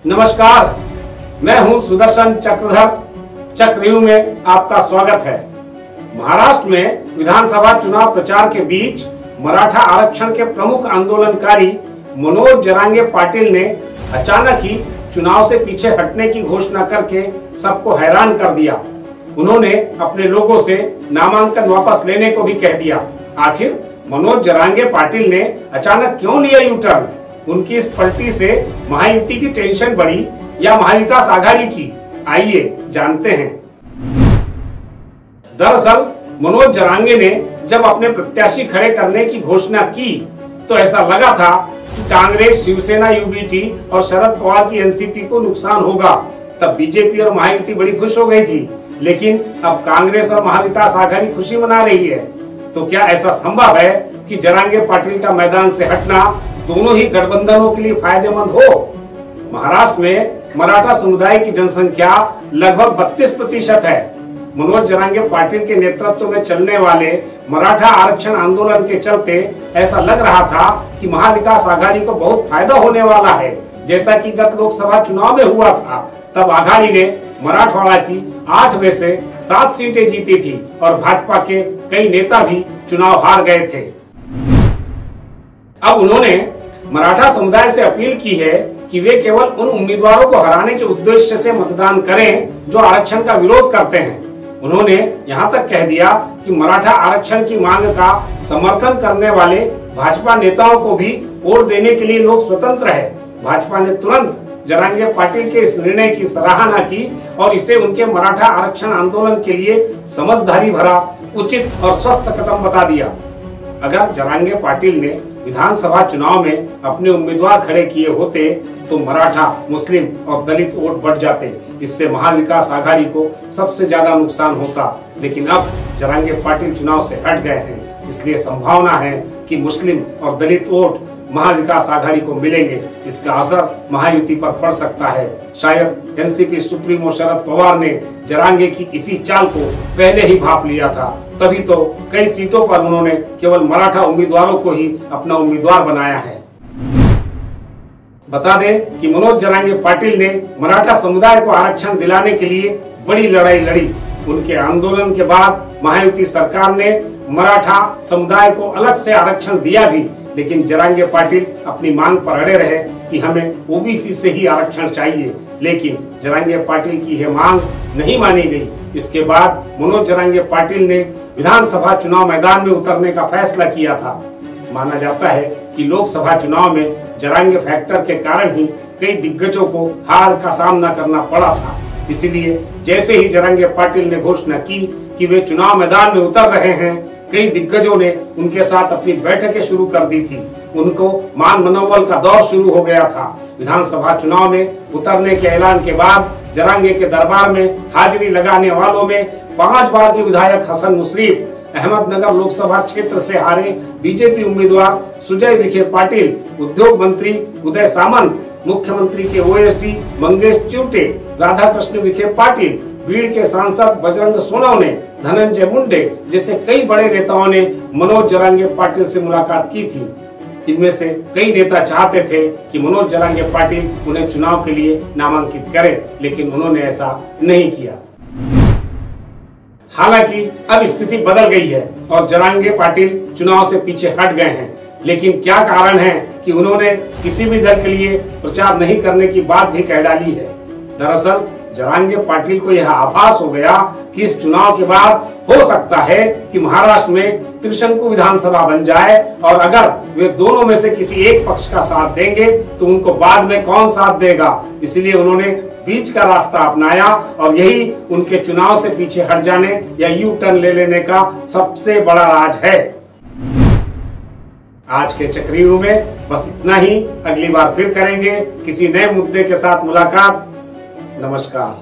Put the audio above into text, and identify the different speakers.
Speaker 1: नमस्कार, मैं हूं सुदर्शन चक्रधर। चक्रव्यूह में आपका स्वागत है। महाराष्ट्र में विधानसभा चुनाव प्रचार के बीच मराठा आरक्षण के प्रमुख आंदोलनकारी मनोज जरांगे पाटिल ने अचानक ही चुनाव से पीछे हटने की घोषणा करके सबको हैरान कर दिया। उन्होंने अपने लोगों से नामांकन वापस लेने को भी कह दिया। आखिर मनोज जरांगे पाटिल ने अचानक क्यों लिया यू टर्न? उनकी इस पलटी से महायुति की टेंशन बढ़ी या महाविकास आघाड़ी की? आइए जानते हैं। दरअसल मनोज जरांगे ने जब अपने प्रत्याशी खड़े करने की घोषणा की तो ऐसा लगा था कि कांग्रेस, शिवसेना, यूबीटी और शरद पवार की एनसीपी को नुकसान होगा। तब बीजेपी और महायुति बड़ी खुश हो गई थी, लेकिन अब कांग्रेस और महाविकास आघाड़ी खुशी मना रही है। तो क्या ऐसा संभव है कि जरांगे पाटिल का मैदान से हटना दोनों ही गठबंधनों के लिए फायदेमंद हो? महाराष्ट्र में मराठा समुदाय की जनसंख्या लगभग 32% है। मनोज जरांगे पाटिल के नेतृत्व में चलने वाले मराठा आरक्षण आंदोलन के चलते ऐसा लग रहा था कि महाविकास आघाड़ी को बहुत फायदा होने वाला है। जैसा कि गत लोकसभा चुनाव में हुआ था, तब आघाड़ी ने मराठवाड़ा की 8 में से 7 सीटें जीती थी और भाजपा के कई नेता भी चुनाव हार गए थे। अब उन्होंने मराठा समुदाय से अपील की है कि वे केवल उन उम्मीदवारों को हराने के उद्देश्य से मतदान करें जो आरक्षण का विरोध करते हैं। उन्होंने यहां तक कह दिया कि मराठा आरक्षण की मांग का समर्थन करने वाले भाजपा नेताओं को भी वोट देने के लिए लोग स्वतंत्र है। भाजपा ने तुरंत जरांगे पाटिल के इस निर्णय की सराहना की और इसे उनके मराठा आरक्षण आंदोलन के लिए समझदारी भरा, उचित और स्वस्थ कदम बता दिया। अगर जरांगे पाटिल ने विधानसभा चुनाव में अपने उम्मीदवार खड़े किए होते तो मराठा, मुस्लिम और दलित वोट बढ़ जाते। इससे महाविकास आघाड़ी को सबसे ज्यादा नुकसान होता। लेकिन अब जरांगे पाटिल चुनाव से हट गए हैं, इसलिए संभावना है कि मुस्लिम और दलित वोट महाविकास आघाड़ी को मिलेंगे। इसका असर महायुति पर पड़ सकता है। शायद एनसीपी सुप्रीमो शरद पवार ने जरांगे की इसी चाल को पहले ही भांप लिया था, तभी तो कई सीटों पर उन्होंने केवल मराठा उम्मीदवारों को ही अपना उम्मीदवार बनाया है। बता दें कि मनोज जरांगे पाटिल ने मराठा समुदाय को आरक्षण दिलाने के लिए बड़ी लड़ाई लड़ी। उनके आंदोलन के बाद महायुति सरकार ने मराठा समुदाय को अलग से आरक्षण दिया भी, लेकिन जरांगे पाटिल अपनी मांग पर अड़े रहे कि हमें ओबीसी से ही आरक्षण चाहिए। लेकिन जरांगे पाटिल की यह मांग नहीं मानी गई। इसके बाद मनोज जरांगे पाटिल ने विधानसभा चुनाव मैदान में उतरने का फैसला किया था। माना जाता है कि लोकसभा चुनाव में जरांगे फैक्टर के कारण ही कई दिग्गजों को हार का सामना करना पड़ा था। इसीलिए जैसे ही जरांगे पाटिल ने घोषणा की कि वे चुनाव मैदान में उतर रहे हैं, कई दिग्गजों ने उनके साथ अपनी बैठकें शुरू कर दी थी। उनको मान मनोबल का दौर शुरू हो गया था। विधानसभा चुनाव में उतरने के ऐलान के बाद जरांगे के दरबार में हाजिरी लगाने वालों में 5 बार के विधायक हसन मुशर्रफ, अहमदनगर लोकसभा क्षेत्र से हारे बीजेपी उम्मीदवार सुजय विखे पाटिल, उद्योग मंत्री उदय सामंत, मुख्यमंत्री के ओएसडी मंगेश चिवटे, राधाकृष्ण विखे पाटिल, भीड़ के सांसद बजरंग सोनवने, धनंजय मुंडे जैसे कई बड़े नेताओं ने मनोज जरांगे पाटिल से मुलाकात की थी। इनमें से कई नेता चाहते थे कि मनोज जरांगे पाटिल उन्हें चुनाव के लिए नामांकित करें, लेकिन उन्होंने ऐसा नहीं किया। हालांकि अब स्थिति बदल गई है और जरांगे पाटिल चुनाव से पीछे हट गए हैं। लेकिन क्या कारण है कि उन्होंने किसी भी दल के लिए प्रचार नहीं करने की बात भी कह डाली है? दरअसल जरांगे पाटिल को यह आभास हो गया कि इस चुनाव के बाद हो सकता है कि महाराष्ट्र में त्रिशंकु विधानसभा बन जाए और अगर वे दोनों में से किसी एक पक्ष का साथ देंगे तो उनको बाद में कौन साथ देगा। इसलिए उन्होंने बीच का रास्ता अपनाया और यही उनके चुनाव से पीछे हट जाने या यू टर्न ले लेने का सबसे बड़ा राज है। आज के चक्रव्यूह में बस इतना ही। अगली बार फिर करेंगे किसी नए मुद्दे के साथ मुलाकात। नमस्कार।